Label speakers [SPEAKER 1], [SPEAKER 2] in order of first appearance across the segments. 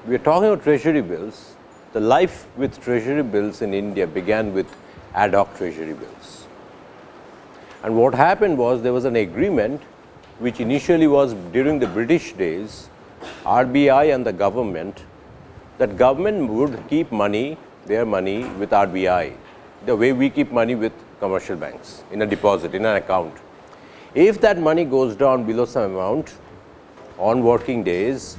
[SPEAKER 1] we are talking about treasury bills. The life with treasury bills in India began with ad hoc treasury bills. And what happened was there was an agreement which initially was during the British days, RBI and the government, that government would keep money, their money with RBI, the way we keep money with commercial banks in a deposit, in an account. If that money goes down below some amount on working days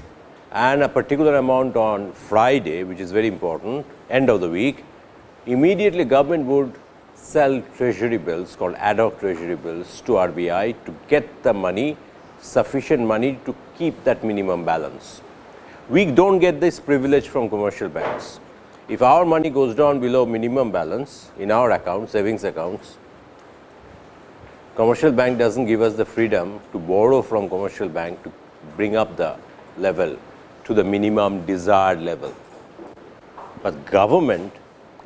[SPEAKER 1] and a particular amount on Friday, which is very important, end of the week, immediately government would sell treasury bills called ad hoc treasury bills to RBI to get the money, sufficient money to keep that minimum balance. We don't get this privilege from commercial banks. If our money goes down below minimum balance in our accounts, savings accounts, commercial bank doesn't give us the freedom to borrow from commercial bank to bring up the level to the minimum desired level. But government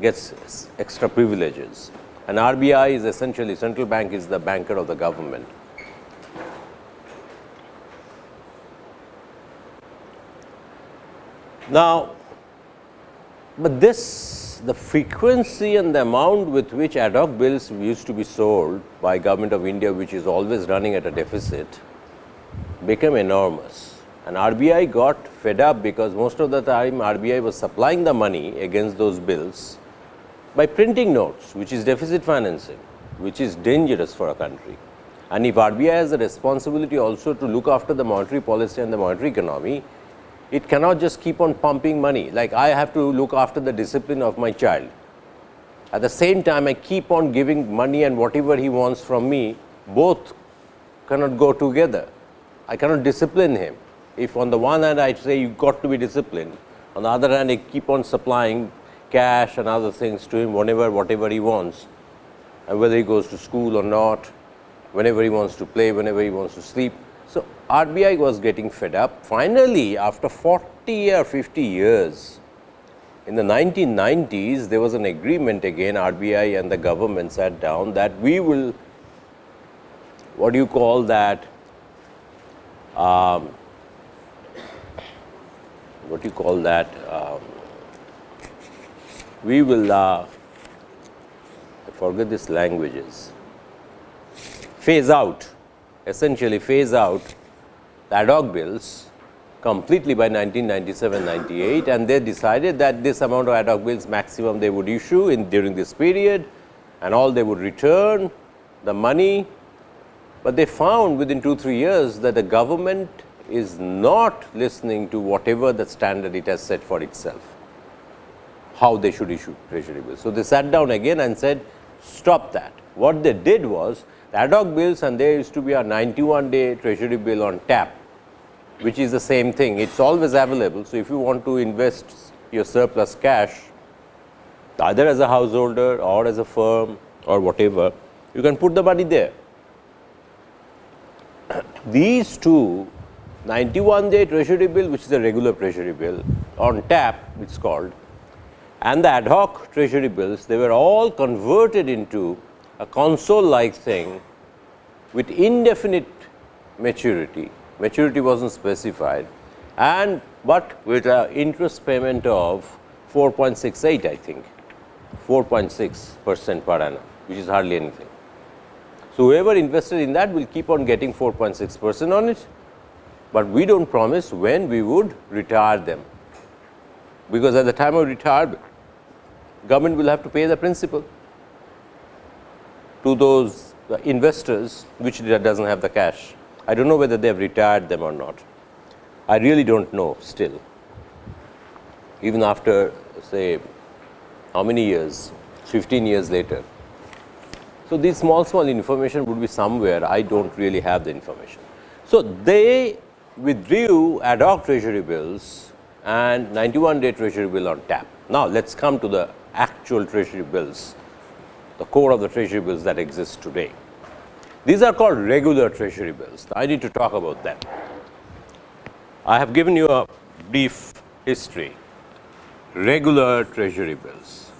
[SPEAKER 1] gets extra privileges. And RBI is essentially, central bank is the banker of the government. Now, but this, the frequency and the amount with which ad hoc bills used to be sold by Government of India, which is always running at a deficit, became enormous. And RBI got fed up because most of the time RBI was supplying the money against those bills by printing notes, which is deficit financing, which is dangerous for a country. And if RBI has the responsibility also to look after the monetary policy and the monetary economy, it cannot just keep on pumping money. Like I have to look after the discipline of my child. At the same time, I keep on giving money and whatever he wants from me, both cannot go together. I cannot discipline him. If on the one hand I say you've got to be disciplined, on the other hand I keep on supplying cash and other things to him whatever he wants, and whether he goes to school or not, whenever he wants to play, whenever he wants to sleep. So RBI was getting fed up. Finally, after 40 or 50 years, in the 1990s, there was an agreement again, RBI and the government sat down that we will, what do you call that, we will, I forget these languages, essentially phase out the ad hoc bills completely by 1997-98, and they decided that this amount of ad hoc bills maximum they would issue during this period, and all they would return the money. But they found within 2-3 years that the government is not listening to whatever the standard it has set for itself, how they should issue treasury bills. So they sat down again and said, stop that. What they did was, the ad hoc bills, and there used to be a 91-day treasury bill on tap, which is the same thing. It's always available. So if you want to invest your surplus cash, either as a householder or as a firm or whatever, you can put the money there. These two, 91-day treasury bill, which is a regular treasury bill, on tap, it's called, and the ad hoc treasury bills, they were all converted into a console-like thing with indefinite maturity. Maturity wasn't specified, and but with an interest payment of 4.68, I think, 4.6% per annum, which is hardly anything. So whoever invested in that will keep on getting 4.6% on it, but we don't promise when we would retire them, because at the time of retirement, government will have to pay the principal to those investors which doesn't have the cash. I don't know whether they have retired them or not. I really don't know still, even after say how many years, 15 years later. So these small information would be somewhere. I don't really have the information. So they withdrew ad hoc treasury bills and 91-day treasury bill on tap. Now let's come to the actual treasury bills, the core of the treasury bills that exist today. These are called regular treasury bills. I need to talk about them. I have given you a brief history. Regular treasury bills.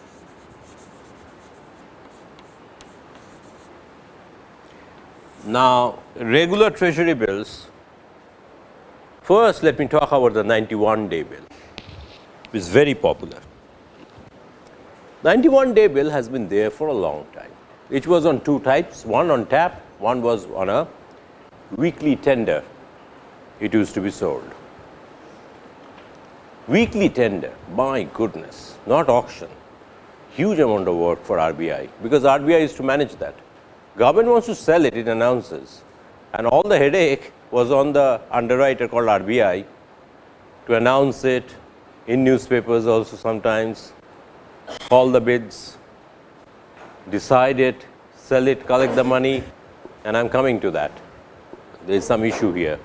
[SPEAKER 1] Now, regular treasury bills, first let me talk about the 91-day bill. is very popular. 91-day bill has been there for a long time. It was on two types, one on tap, one was on a weekly tender. It used to be sold. Weekly tender, my goodness, not auction. Huge amount of work for RBI, because RBI is to manage that. Government wants to sell it, it announces, and all the headache was on the underwriter called RBI to announce it in newspapers also sometimes, call the bids, decide it, sell it, collect the money, and I am coming to that. There is some issue here.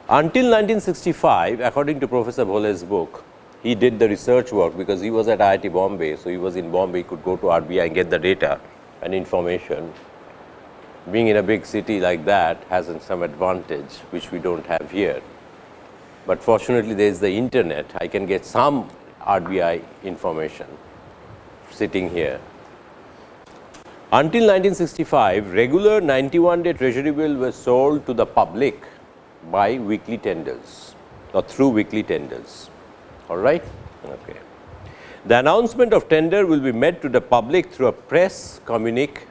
[SPEAKER 1] Until 1965, according to Professor Bhole's book, he did the research work because he was at IIT Bombay, so he was in Bombay, he could go to RBI and get the data and information. Being in a big city like that has some advantage which we don't have here. But fortunately, there is the internet. I can get some RBI information sitting here. Until 1965, regular 91-day Treasury bill was sold to the public by weekly tenders or through weekly tenders. All right? Okay. The announcement of tender will be made to the public through a press communique,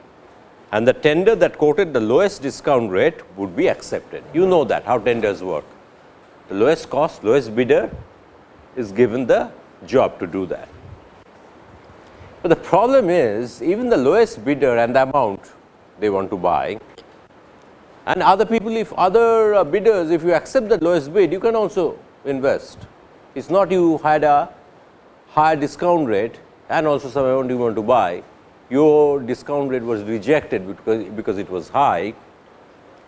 [SPEAKER 1] and the tender that quoted the lowest discount rate would be accepted. You know that, how tenders work. The lowest cost, lowest bidder is given the job to do that. But the problem is, even the lowest bidder and the amount they want to buy, and other people, if other bidders, if you accept the lowest bid, you can also invest. It's not you had a higher discount rate and also some amount you want to buy. Your discount rate was rejected because it was high,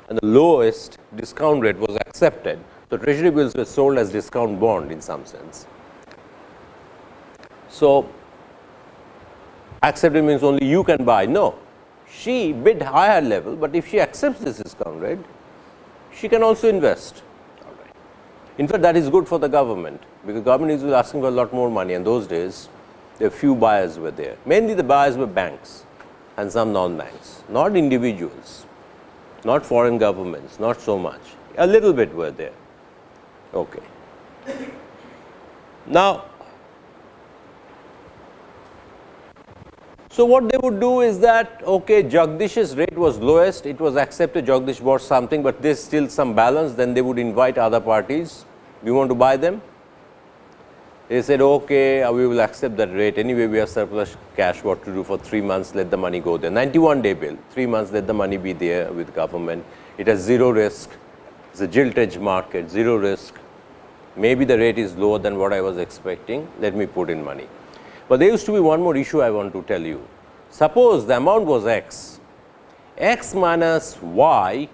[SPEAKER 1] and the lowest discount rate was accepted. So, Treasury bills were sold as discount bond in some sense. So, accepted means only you can buy. No, she bid higher level, but if she accepts this discount rate, she can also invest. All right. In fact, that is good for the government, because government is asking for a lot more money, and those days there were few buyers were there. Mainly the buyers were banks and some non-banks, not individuals, not foreign governments, not so much. A little bit were there. Okay. Now, so what they would do is that, okay, Jagdish's rate was lowest, it was accepted, Jagdish bought something, but there's still some balance, then they would invite other parties. Do you want to buy them? They said, okay, we will accept that rate. Anyway, we have surplus cash, what to do for 3 months, let the money go there. 91-day bill, 3 months, let the money be there with government. It has zero risk. It's a gilt edge market, zero risk. Maybe the rate is lower than what I was expecting. Let me put in money. But there used to be one more issue I want to tell you. Suppose the amount was X. X minus Y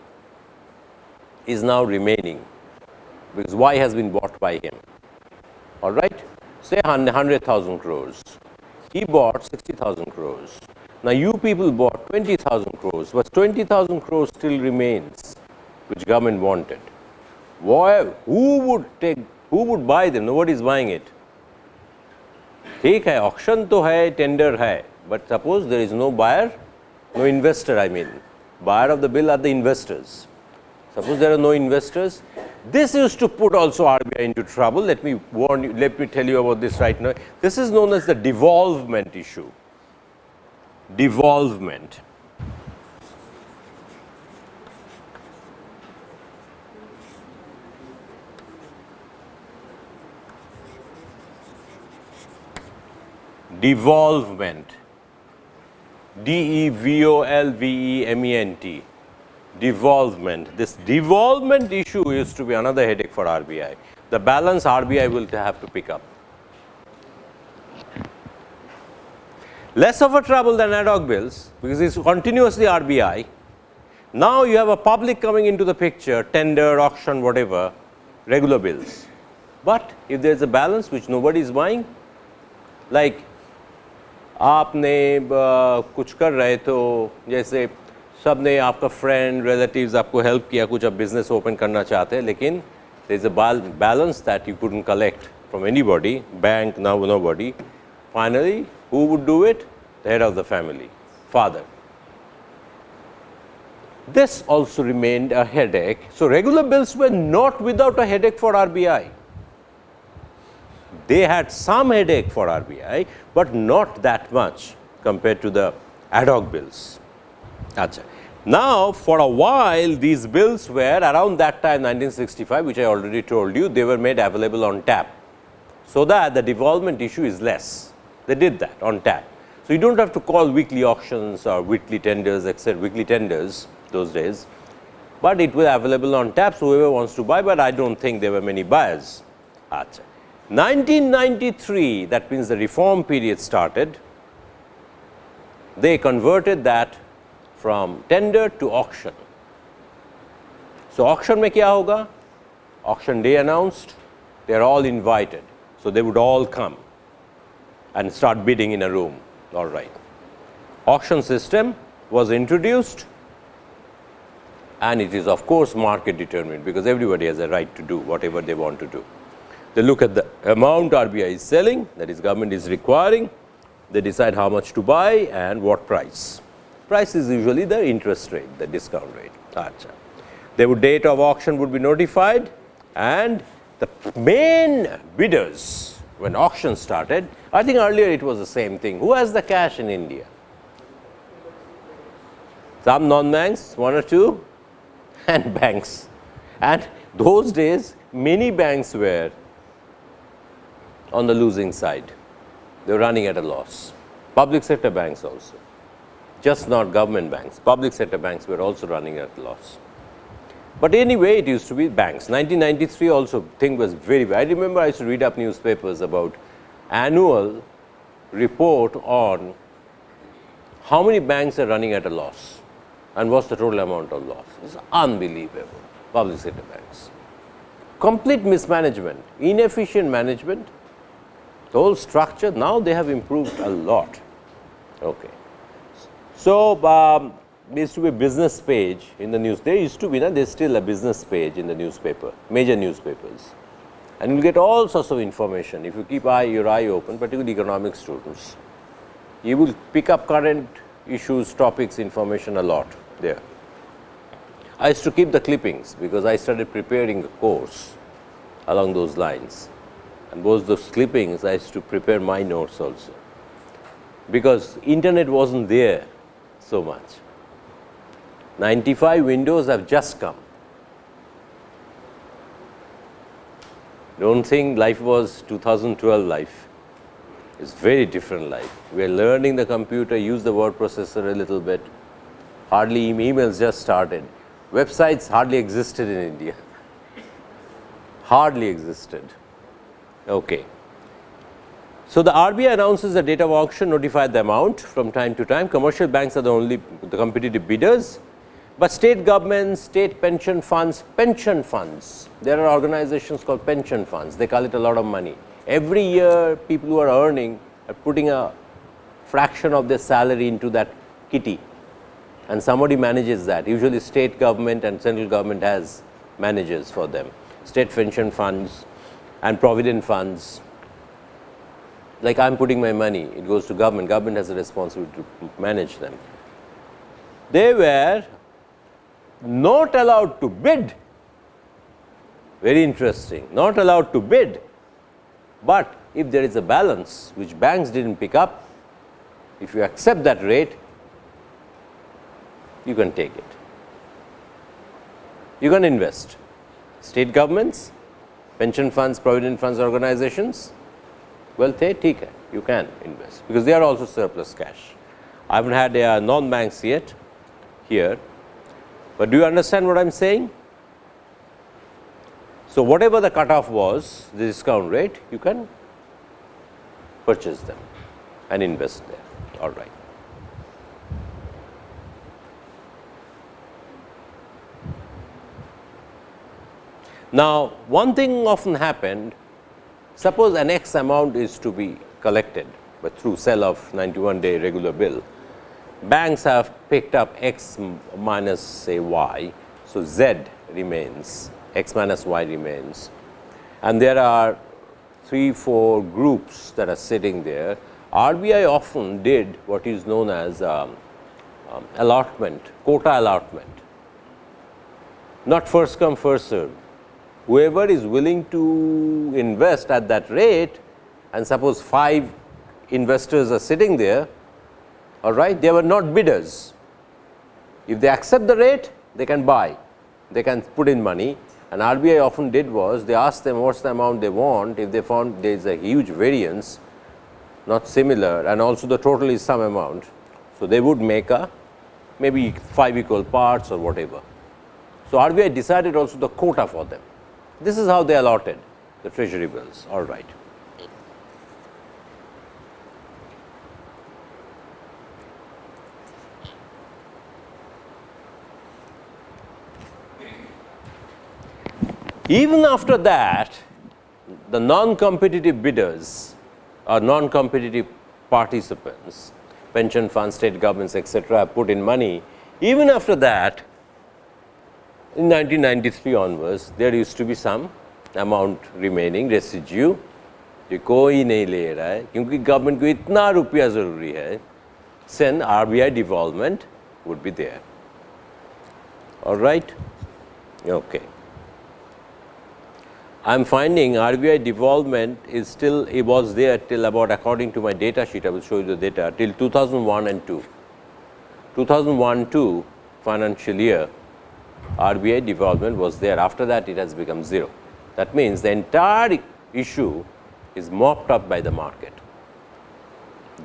[SPEAKER 1] is now remaining, because Y has been bought by him. All right? Say 100,000 crores. He bought 60,000 crores. Now, you people bought 20,000 crores, but 20,000 crores still remains, which government wanted. Why, who would buy them? Nobody is buying it. ठीक है, auction तो है, tender है, but suppose there is no buyer, no investor, I mean, buyer of the bill are the investors. Suppose there are no investors, this used to put also RBI into trouble. Let me warn you, let me tell you about this right now. This is known as the devolvement issue. Devolvement. Devolvement, D-E-V-O-L-V-E-M-E-N-T, devolvement. This devolvement issue used to be another headache for RBI. The balance RBI will have to pick up. Less of a trouble than ad hoc bills, because it's continuously RBI. Now you have a public coming into the picture, tender, auction, whatever, regular bills. But if there is a balance which nobody is buying, like आपने कुछ कर रहे तो जैसे सब ने आपका friend relatives आपको हेल्प किया, कुछ आप बिजनेस ओपन करना चाहते हैं, लेकिन there is a balance that you couldn't collect from anybody, bank, nobody. Finally, who would do it? The head of the family, father. This also remained a headache. So regular bills were not without a headache for RBI. They had some headache for RBI, but not that much compared to the ad hoc bills. Achha. Now, for a while these bills were around that time 1965, which I already told you, they were made available on tap, so that the devolvement issue is less. They did that on tap. So, you do not have to call weekly auctions or weekly tenders, except weekly tenders those days, but it was available on tap, so whoever wants to buy, but I do not think there were many buyers. Achha. 1993, that means the reform period started, they converted that from tender to auction. So, auction mein kya hoga? Auction day announced, they are all invited. So, they would all come and start bidding in a room, all right. Auction system was introduced, and it is of course market determined, because everybody has a right to do whatever they want to do. They look at the amount RBI is selling, that is government is requiring, they decide how much to buy and what price. Price is usually the interest rate, the discount rate. Achha. The date of auction would be notified, and the main bidders, when auction started, I think earlier it was the same thing. Who has the cash in India? Some non-banks, one or two, and banks. And those days, many banks were on the losing side. They were running at a loss. Public sector banks also. Just not government banks, public sector banks were also running at a loss. But anyway, it used to be banks. 1993 also thing was very bad. I remember I used to read up newspapers about annual report on how many banks are running at a loss and what's the total amount of loss. It's unbelievable, public sector banks. Complete mismanagement, inefficient management, the whole structure, now they have improved a lot. Okay. So, there used to be a business page in the news. There used to be, there is still a business page in the newspaper, major newspapers. And you will get all sorts of information if you keep your eye open, particularly economics students. You will pick up current issues, topics, information a lot there. I used to keep the clippings because I started preparing a course along those lines. And those clippings, I used to prepare my notes also, because internet wasn't there so much. 95 Windows have just come. Don't think life was 2012 life. It's very different life. We are learning the computer, use the word processor a little bit. Hardly emails just started. Websites hardly existed in India. Hardly existed. Okay. So, the RBI announces the date of auction, notified the amount from time to time. Commercial banks are the competitive bidders, but state governments, state pension funds, there are organizations called pension funds, they collect a lot of money. Every year people who are earning are putting a fraction of their salary into that kitty, and somebody manages that. Usually state government and central government has managers for them, state pension funds and provident funds. Like I am putting my money, it goes to government, government has a responsibility to manage them. They were not allowed to bid, very interesting, not allowed to bid, but if there is a balance which banks did not pick up, if you accept that rate, you can take it. You can invest. State governments, pension funds, provident funds organizations, well, take it, you can invest, because they are also surplus cash. I haven't had non-banks yet here, but do you understand what I am saying? So, whatever the cutoff was, the discount rate, you can purchase them and invest there, all right. Now, one thing often happened, suppose an X amount is to be collected, but through sale of 91-day regular bill, banks have picked up X minus say Y, so Z remains, X minus Y remains, and there are 3-4 groups that are sitting there. RBI often did what is known as allotment, quota allotment, not first come first served. Whoever is willing to invest at that rate and suppose 5 investors are sitting there, all right, they were not bidders. If they accept the rate, they can buy, they can put in money, and RBI often did was they asked them what's the amount they want. If they found there is a huge variance, not similar, and also the total is some amount, so they would make a maybe 5 equal parts or whatever. So RBI decided also the quota for them. This is how they allotted the treasury bills, all right. Even after that, the non-competitive bidders or non-competitive participants, pension funds, state governments, etc., put in money. Even after that, in 1993 onwards, there used to be some amount remaining, residue, जो कोई नहीं ले रहा है, क्योंकि government को इतना रुपया ज़रूरी है, then RBI devolvement would be there. All right? Okay. I am finding RBI devolvement is still, it was there till about, according to my data sheet, I will show you the data, till 2001 and 2. 2001-2 financial year, RBI devolvement was there. After that, it has become 0. That means the entire issue is mopped up by the market.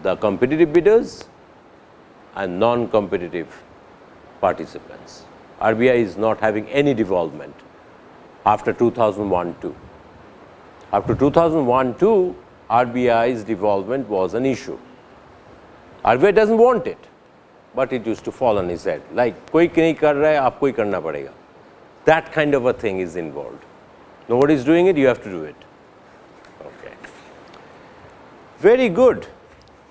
[SPEAKER 1] The competitive bidders and non-competitive participants. RBI is not having any devolvement after 2001-2. After 2001-2, RBI's devolvement was an issue. RBI doesn't want it, but it used to fall on his head. Like, koi nahi kar raha hai, aapko hi karna padega. That kind of a thing is involved. Nobody is doing it, you have to do it. Okay. Very good.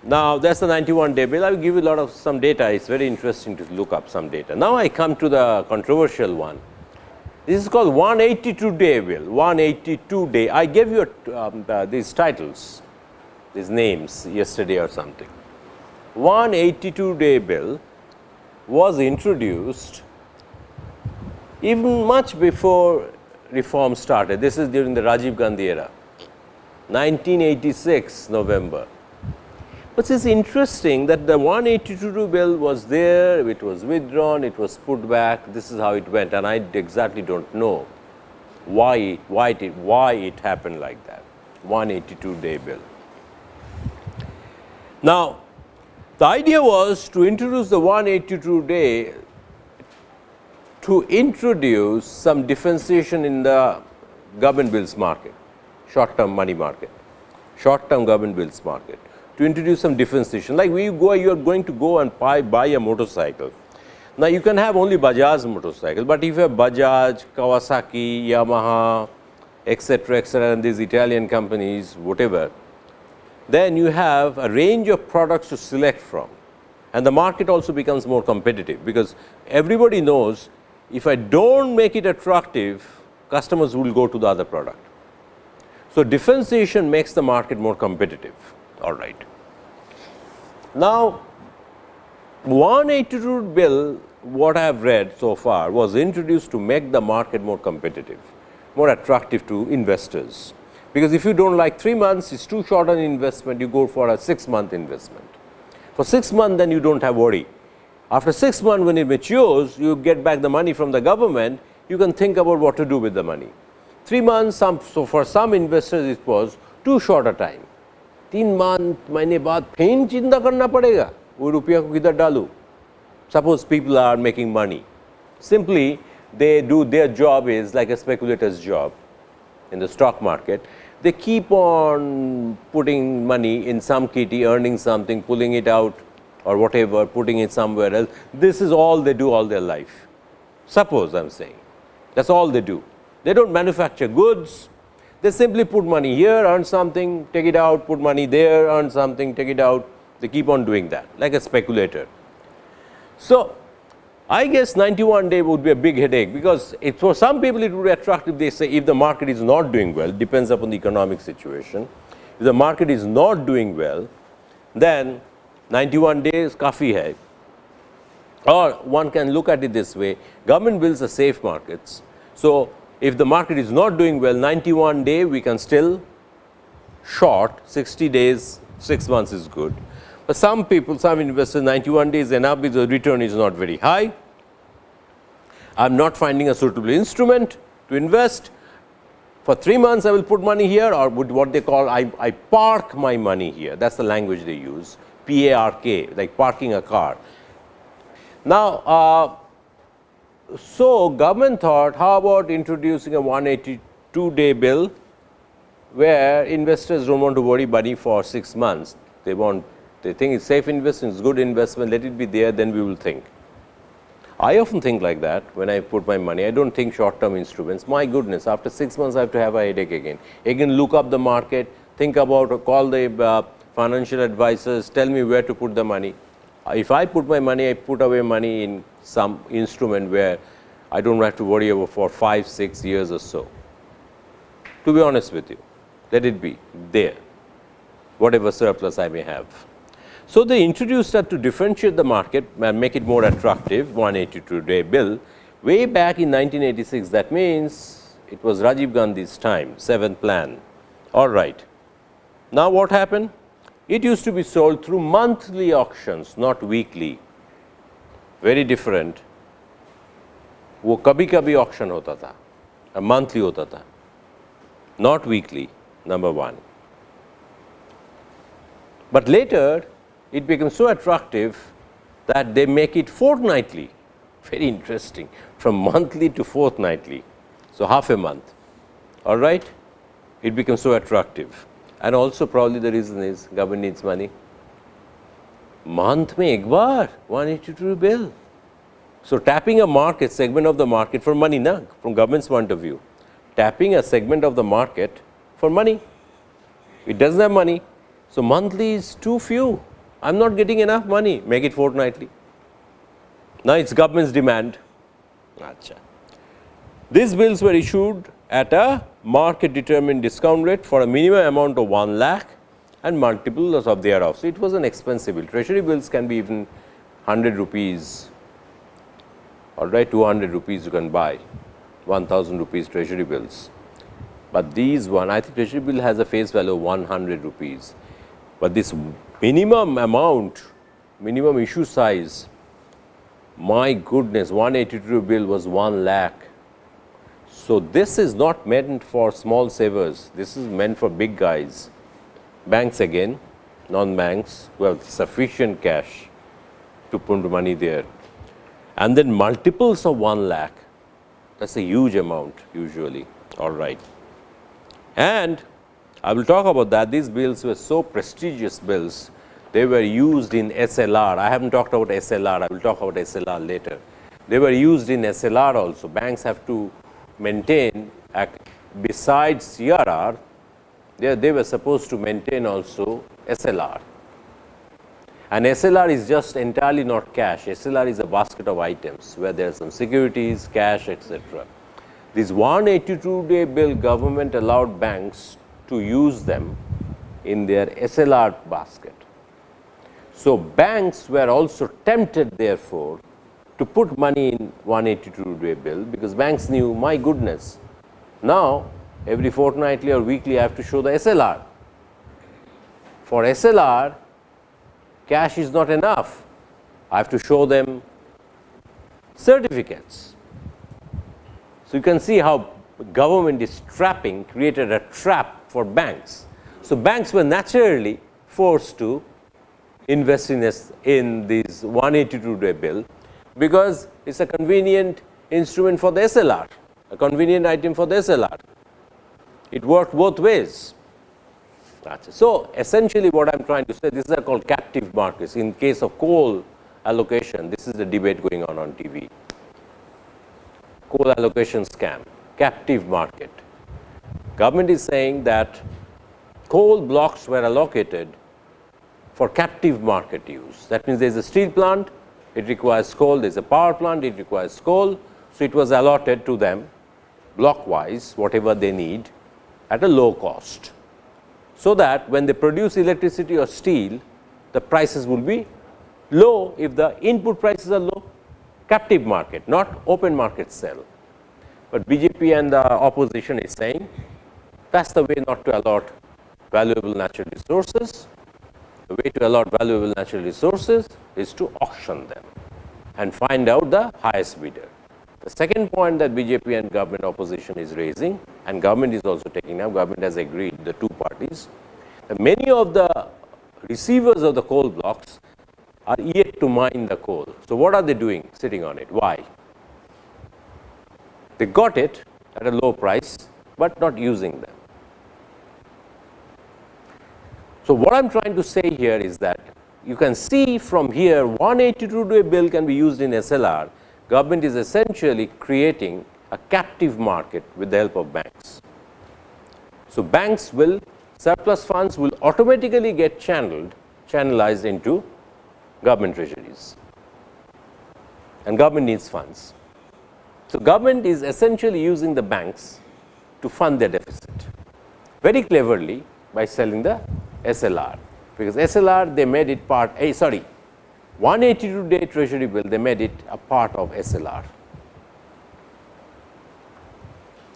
[SPEAKER 1] Now, that's the 91-day bill. I will give you a lot of some data. It's very interesting to look up some data. Now, I come to the controversial one. This is called 182-day bill, 182-day. I gave you these titles, these names yesterday or something. 182-day bill was introduced even much before reform started. This is during the Rajiv Gandhi era, 1986 November. But it's interesting that the 182 bill was there, it was withdrawn, it was put back. This is how it went, and I exactly don't know why it happened like that. 182-day bill. Now, the idea was to introduce the 182-day to introduce some differentiation in the government bills market, short-term money market, short-term government bills market. To introduce some differentiation, like you are going to go and buy a motorcycle. Now, you can have only Bajaj motorcycle, but if you have Bajaj, Kawasaki, Yamaha, etc., and these Italian companies, whatever, then you have a range of products to select from, and the market also becomes more competitive, because everybody knows if I don't make it attractive, customers will go to the other product. So, differentiation makes the market more competitive. All right. Now, 182 bill, what I have read so far, was introduced to make the market more competitive, more attractive to investors. Because if you don't like 3 months, it's too short an investment, you go for a 6-month investment. For 6 months, then you don't have worry. After 6 months, when it matures, you get back the money from the government, you can think about what to do with the money. 3 months, so for some investors, it was too short a time. 3 महीने बाद फिर चिंता करना पड़ेगा वो रुपया को किधर डालूं. Suppose people are making money. Simply, their job is like a speculator's job in the stock market. They keep on putting money in some kitty, earning something, pulling it out or whatever, putting it somewhere else. This is all they do all their life. Suppose I am saying, that's all they do. They don't manufacture goods. They simply put money here, earn something, take it out, put money there, earn something, take it out. They keep on doing that, like a speculator. So, I guess 91-day would be a big headache, because for some people it would be attractive. They say if the market is not doing well, depends upon the economic situation. If the market is not doing well, then 91 days kafi hai. Or one can look at it this way, government bills are safe markets. So, if the market is not doing well, 91-day we can still short, 60 days, 6 months is good. But some people, some investors, 91 days enough because the return is not very high. I am not finding a suitable instrument to invest. For 3 months, I will put money here, or what they call I park my money here. That is the language they use, PARK, like parking a car. Now, so government thought, how about introducing a 182-day bill where investors don't want to worry money for 6 months. They think it's safe investment, it's good investment, let it be there, then we will think. I often think like that when I put my money. I don't think short-term instruments. My goodness, after 6 months I have to have a headache again. Again, look up the market, think about or call the financial advisors, tell me where to put the money. If I put my money, I put away money in some instrument where I don't have to worry about for 5, 6 years or so. To be honest with you, let it be there, whatever surplus I may have. So, they introduced that to differentiate the market and make it more attractive, 182-day bill. Way back in 1986, that means it was Rajiv Gandhi's time, 7th plan. All right. Now, what happened? It used to be sold through monthly auctions, not weekly. Very different. वो कभी-कभी auction होता था, a monthly होता था, not weekly, number 1. But later, it became so attractive that they make it fortnightly. Very interesting, from monthly to fortnightly. So, half a month, all right. It becomes so attractive. And also probably the reason is government needs money. Month mein ek baar 182 bill. So, tapping a market segment of the market for money, na, from government's point of view, tapping a segment of the market for money. It doesn't have money. So, monthly is too few. I am not getting enough money, make it fortnightly. Now, it is government's demand. Achha. These bills were issued at a market determined discount rate for a minimum amount of 1 lakh and multiples of thereof. So, it was an expensive bill. Treasury bills can be even 100 rupees, all right, 200 rupees you can buy, 1000 rupees treasury bills. But these one, I think treasury bill has a face value of 100 rupees. But this minimum amount, minimum issue size, my goodness, 182 bill was 1 lakh. So, this is not meant for small savers, this is meant for big guys, banks again, non-banks who have sufficient cash to put money there. And then multiples of 1 lakh, that is a huge amount usually, all right. And I will talk about that. These bills were so prestigious bills, they were used in SLR. I haven't talked about SLR, I will talk about SLR later. They were used in SLR also. Banks have to maintain, besides CRR, they were supposed to maintain also SLR. And SLR is just entirely not cash. SLR is a basket of items where there are some securities, cash, etc. This 182-day bill, government allowed banks to use them in their SLR basket. So, banks were also tempted therefore to put money in 182-day bill, because banks knew, my goodness, now every fortnightly or weekly I have to show the SLR. For SLR, cash is not enough, I have to show them certificates. So, you can see how government is trapping, created a trap for banks. So, banks were naturally forced to invest in this 182-day bill, because it is a convenient instrument for the SLR, a convenient item for the SLR. It worked both ways. So, essentially what I am trying to say, these are called captive markets. In case of coal allocation, this is the debate going on TV. Coal allocation scam, captive market. Government is saying that coal blocks were allocated for captive market use. That means there is a steel plant, it requires coal, there is a power plant, it requires coal. So, it was allotted to them block wise, whatever they need at a low cost, so that when they produce electricity or steel, the prices will be low if the input prices are low. Captive market, not open market sell. But BJP and the opposition is saying that is the way not to allot valuable natural resources. The way to allot valuable natural resources is to auction them and find out the highest bidder. The second point that BJP and government opposition is raising, and government is also taking up, government has agreed, the two parties, that many of the receivers of the coal blocks are yet to mine the coal. So, what are they doing sitting on it? Why? They got it at a low price, but not using them. So, what I am trying to say here is that you can see from here 182-day bill can be used in SLR. Government is essentially creating a captive market with the help of banks. So, banks will, surplus funds will automatically get channelized into government treasuries, and government needs funds. So, government is essentially using the banks to fund their deficit very cleverly by selling the SLR, because SLR they made it part, 182-day Treasury bill, they made it a part of SLR.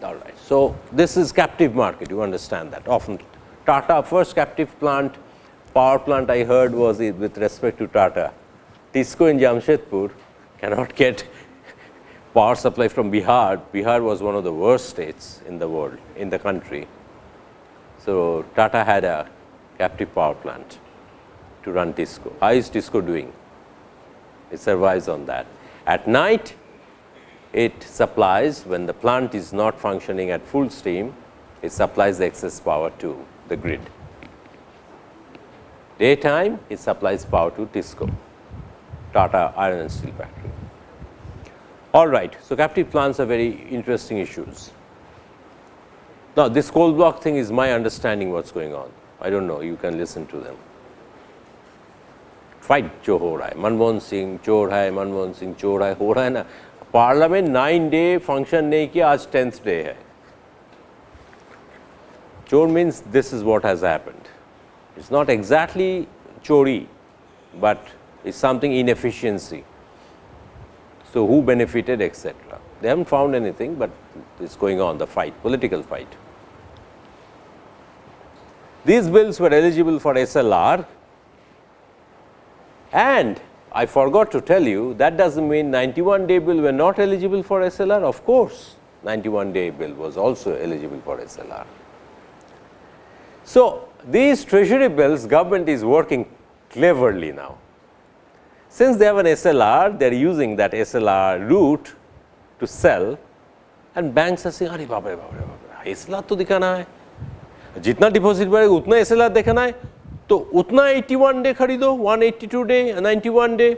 [SPEAKER 1] All right. So, this is captive market, you understand that. Often Tata first captive plant, power plant I heard was with respect to Tata. TISCO in Jamshedpur cannot get power supply from Bihar. Bihar was one of the worst states in the world, in the country. So, Tata had a captive power plant to run TISCO. How is TISCO doing? It survives on that. At night, it supplies, when the plant is not functioning at full steam, it supplies the excess power to the grid. Daytime, it supplies power to TISCO, Tata Iron and Steel Factory. All right. So, captive plants are very interesting issues. Now, this coal block thing is my understanding what is going on. I do not know, you can listen to them. Fight jo ho raha hai, Manmohan Singh chor hai, Manmohan Singh chor hai, ho raha hai na. Parliament 9-day function nahi kiya, aaj 10th day hai. Chor means this is what has happened. It is not exactly chori, but it is something inefficiency. So, who benefited, etc. They have not found anything, but it is going on, the fight, political fight. These bills were eligible for SLR, and I forgot to tell you, that does not mean 91-day bill were not eligible for SLR. Of course, 91-day bill was also eligible for SLR. So, these treasury bills, government is working cleverly now. Since they have an SLR, they are using that SLR route to sell, and banks are saying, "Arey baap re baap re baap re, SLR to दिखाना है, जितना deposit बढ़ेगा उतना SLR दिखाना है, तो उतना 81 day खरीदो, 182 डे, 91 डे,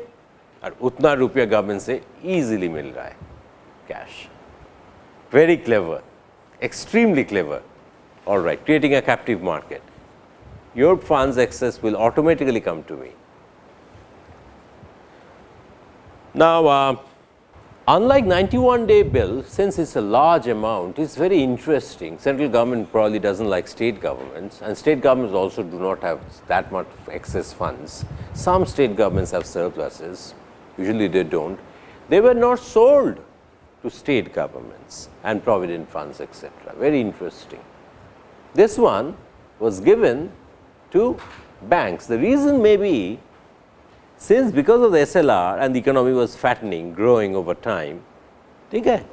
[SPEAKER 1] और उतना रुपया गवर्नमेंट से easily मिल रहा है, cash. Very clever, extremely clever. All right, creating a captive market. Your funds excess will automatically come to me. Now, unlike 91-day bill, since it's a large amount, it's very interesting. Central government probably doesn't like state governments, and state governments also do not have that much excess funds. Some state governments have surpluses, usually they don't. They were not sold to state governments and provident funds, etc. Very interesting. This one was given to banks. The reason may be, since because of the SLR and the economy was fattening, growing over time, okay,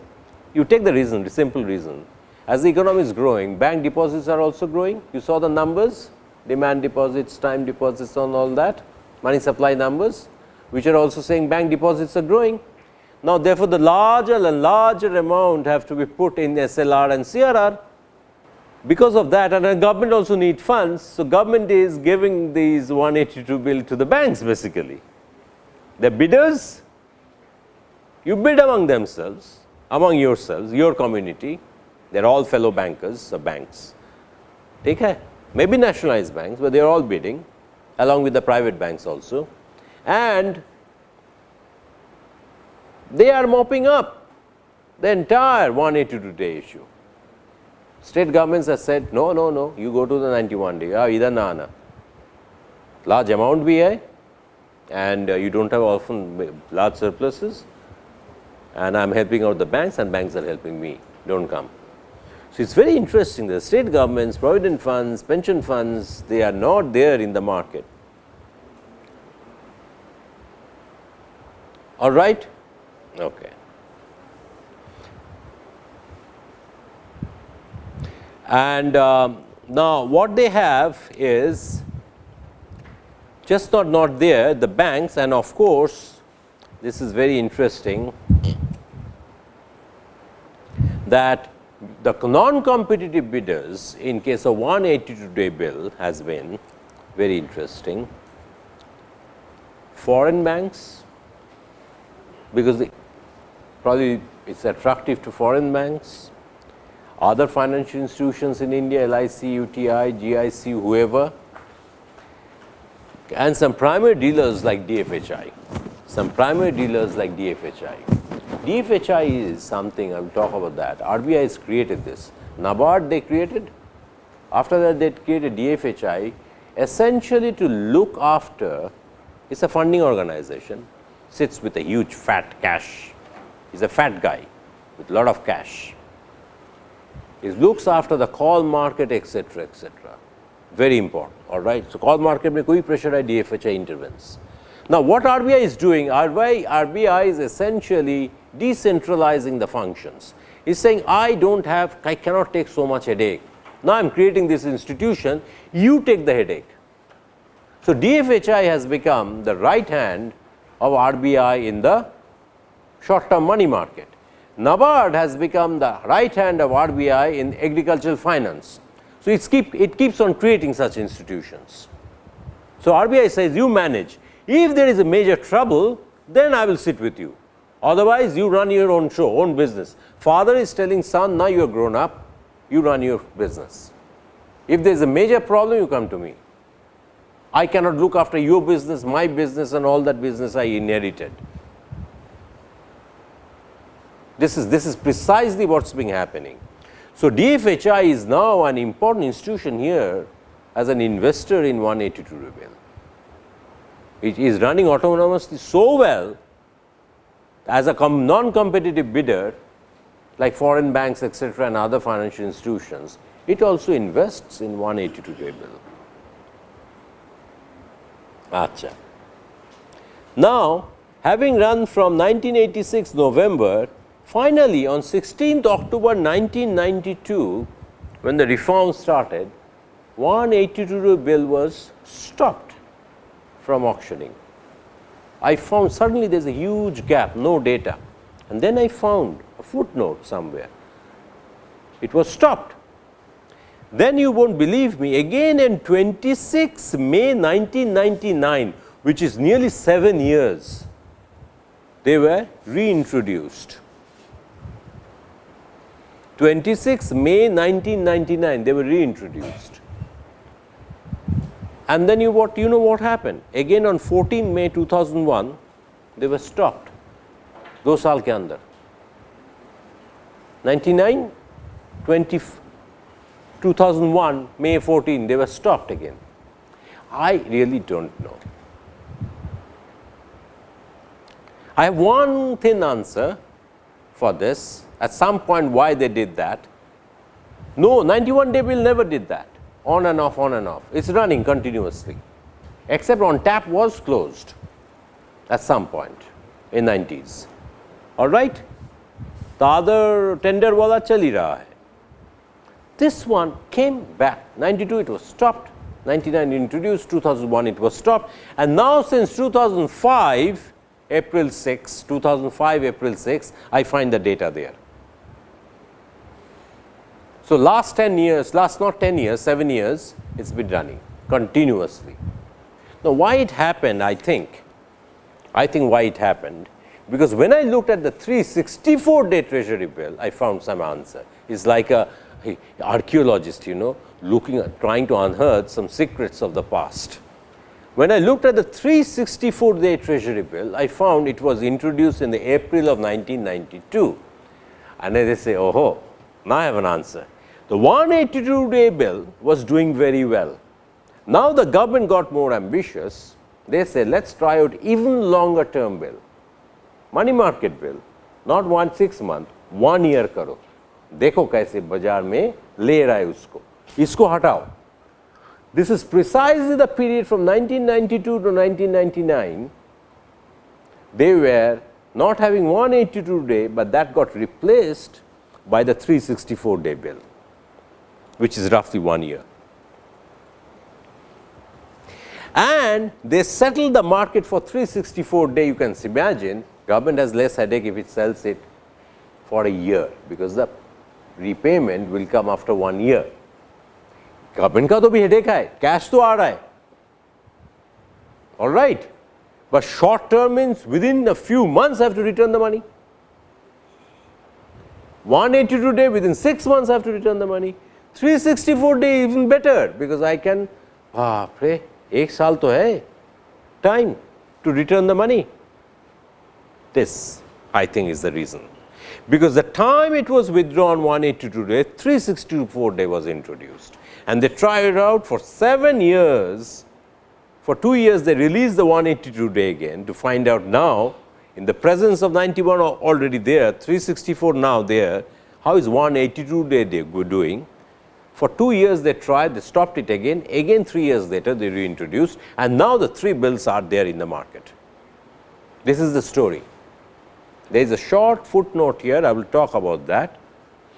[SPEAKER 1] you take the reason, the simple reason. As the economy is growing, bank deposits are also growing. You saw the numbers, demand deposits, time deposits and all that, money supply numbers, which are also saying bank deposits are growing. Now, therefore, the larger and larger amount have to be put in SLR and CRR. Because of that, and the government also need funds, so government is giving these 182 bill to the banks basically. The bidders, you bid among themselves, among yourselves, your community, they are all fellow bankers, so banks. Take care, maybe nationalized banks, but they are all bidding along with the private banks also, and they are mopping up the entire 182-day issue. State governments have said, no, no, no, you go to the 91 day, either na na. Large amount bhi hai, and you don't have often large surpluses, and I am helping out the banks and banks are helping me, don't come. So, it is very interesting, the state governments, provident funds, pension funds, they are not there in the market. All right? Okay. And now, what they have is just not there, the banks, and of course, this is very interesting, that the non-competitive bidders in case of 182-day bill has been very interesting. Foreign banks, because probably it is attractive to foreign banks, other financial institutions in India, LIC, UTI, GIC, whoever, and some primary dealers like DFHI, DFHI is something, I will talk about that. RBI has created this. NABARD they created. After that, they created DFHI essentially to look after, it's a funding organization, sits with a huge fat cash. He's a fat guy with a lot of cash. He looks after the call market, etc., etc. Very important. All right. So, call market में कोई pressure है, DFHI intervenes. Now, what RBI is doing? RBI is essentially decentralizing the functions. It's saying, I cannot take so much headache. Now, I am creating this institution, you take the headache. So, DFHI has become the right hand of RBI in the short term money market. NABARD has become the right hand of RBI in agricultural finance. So, it keeps on creating such institutions. So, RBI says, you manage. If there is a major trouble, then I will sit with you. Otherwise, you run your own show, own business. Father is telling son, now you are grown up, you run your business. If there is a major problem, you come to me. I cannot look after your business, my business, and all that business I inherited. This is precisely what is being happening. So, DFHI is now an important institution here as an investor in 182 bill. It is running autonomously so well as a non-competitive bidder like foreign banks, etc., and other financial institutions. It also invests in 182 bill. Acha. Now, having run from 1986 November, finally on 16th October 1992, when the reform started, 182 bill was stopped from auctioning. I found suddenly there is a huge gap, no data, and then I found a footnote somewhere. It was stopped. Then you won't believe me, again in 26 May 1999, which is nearly 7 years, they were reintroduced. 26 May 1999, they were reintroduced. And then you know what happened? Again on 14 May 2001, they were stopped. 2 साल के अंदर. 99, 2001, May 14, they were stopped again. I really don't know. I have one thin answer for this. At some point, why they did that? No, 91-day bill never did that. On and off, on and off. It's running continuously, except on tap was closed at some point in 90s. All right? The other tender wala chali raha hai. This one came back. 92 it was stopped, 99 introduced, 2001 it was stopped, and now since 2005 April 6, 2005 April 6, I find the data there. So, last 10 years, not 10 years, 7 years, it has been running continuously. Now, why it happened, I think why it happened, because when I looked at the 364-day Treasury bill, I found some answer. It's like a archaeologist, looking at, trying to unearth some secrets of the past. When I looked at the 364-day Treasury bill, I found it was introduced in the April of 1992. And they say, oh, now I have an answer. The 182-day bill was doing very well. Now, the government got more ambitious. They said, let's try out even longer term bill, money market bill, not 1 6 month, 1 year karo. देखो कैसे बाजार में ले रहा है उसको, इसको हटाओ. This is precisely the period from 1992 to 1999. They were not having 182 day, but that got replaced by the 364 day bill, which is roughly 1 year. And they settled the market for 364 day. You can imagine government has less headache if it sells it for a year, because the repayment will come after 1 year. Government का तो भी headache है, cash तो आ रहा है, all right, but short term means within a few months I have to return the money. 182 day, within 6 months I have to return the money. 364 day even better, because I can, pray, 1 साल तो है time to return the money. This I think is the reason, because the time it was withdrawn 182 day, 364 day was introduced, and they tried it out for 7 years. For 2 years they released the 182 day again to find out now, in the presence of 91 already there, 364 now there, how is 182 day they were doing. For 2 years they tried, they stopped it again 3 years later they reintroduced, and now the 3 bills are there in the market. This is the story. There is a short footnote here, I will talk about that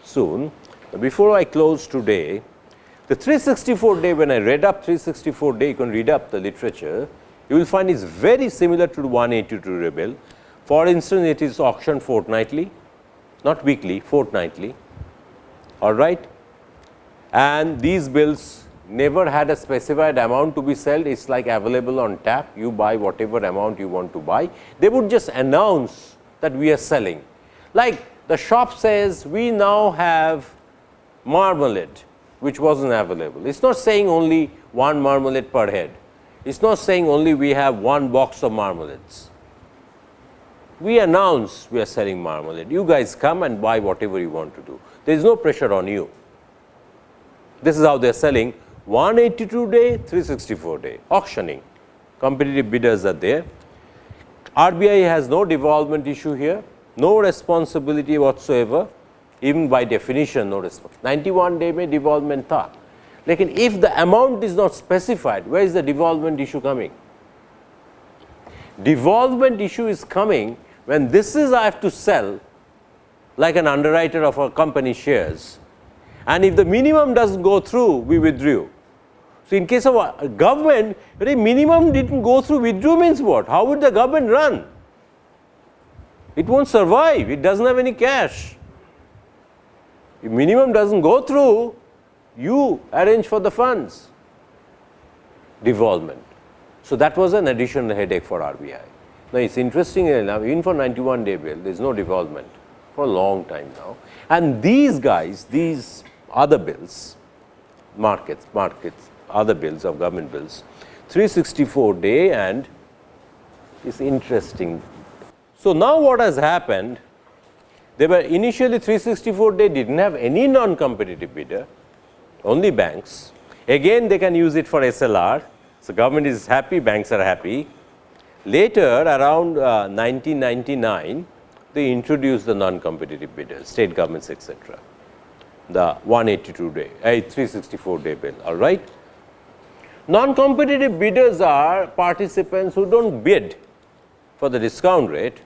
[SPEAKER 1] soon. Before I close today, the 364 day, when I read up 364 day, you can read up the literature, you will find it's very similar to the 182 day bill. For instance, it is auctioned fortnightly, not weekly, fortnightly, all right. And these bills never had a specified amount to be sold. It's like available on tap, you buy whatever amount you want to buy. They would just announce that we are selling. Like the shop says, we now have marmalade, which wasn't available. It's not saying only 1 marmalade per head. It's not saying only we have 1 box of marmalades. We announce we are selling marmalade. You guys come and buy whatever you want to do. There is no pressure on you. This is how they are selling 182 day, 364 day, auctioning. Competitive bidders are there. RBI has no devolvement issue here, no responsibility whatsoever, even by definition no responsibility. 91 day mein devolvement tha. Lekin if the amount is not specified, where is the devolvement issue coming? Devolvement issue is coming when this is I have to sell like an underwriter of a company shares, and if the minimum doesn't go through, we withdrew. So in case of a government, the minimum didn't go through, withdrew means what? How would the government run? It won't survive, it doesn't have any cash. If minimum doesn't go through, you arrange for the funds, devolvement. So that was an additional headache for RBI. Now it's interesting enough, even for 91 day bill, there is no devolvement for a long time now. And these guys, these other bills, markets, other bills of government bills, 364 day, and it's interesting. So now what has happened, they were initially 364 day didn't have any non-competitive bidder, only banks. Again they can use it for SLR. So government is happy, banks are happy. Later around 1999, they introduced the non-competitive bidders, state governments, etc. The 182 day, 364 day bill, all right. Non-competitive bidders are participants who don't bid for the discount rate.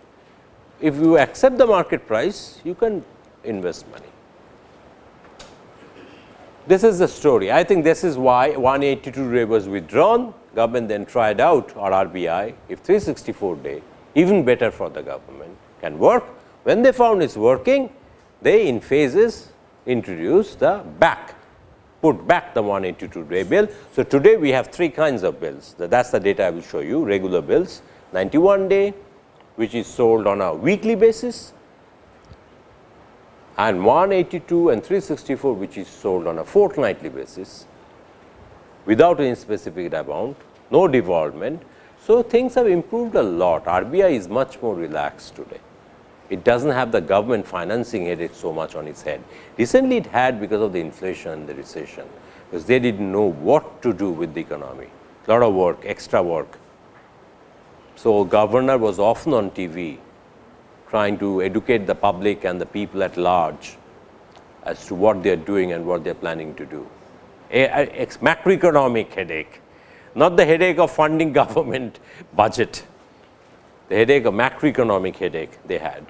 [SPEAKER 1] If you accept the market price, you can invest money. This is the story. I think this is why 182 day was withdrawn. Government then tried out, or RBI, if 364 day, even better for the government, can work. When they found it's working, they in phases introduced the put back the 182 day bill. So today we have 3 kinds of bills. That's the data I will show you. Regular bills, 91 day, which is sold on a weekly basis, and 182 and 364, which is sold on a fortnightly basis, without any specific amount, no devolvement. So things have improved a lot. RBI is much more relaxed today. It doesn't have the government financing it so much on its head. Recently it had because of the inflation and the recession, because they didn't know what to do with the economy. A lot of work, extra work. So governor was often on TV trying to educate the public and the people at large as to what they are doing and what they are planning to do. A macroeconomic headache, not the headache of funding government budget, the headache of macroeconomic headache they had.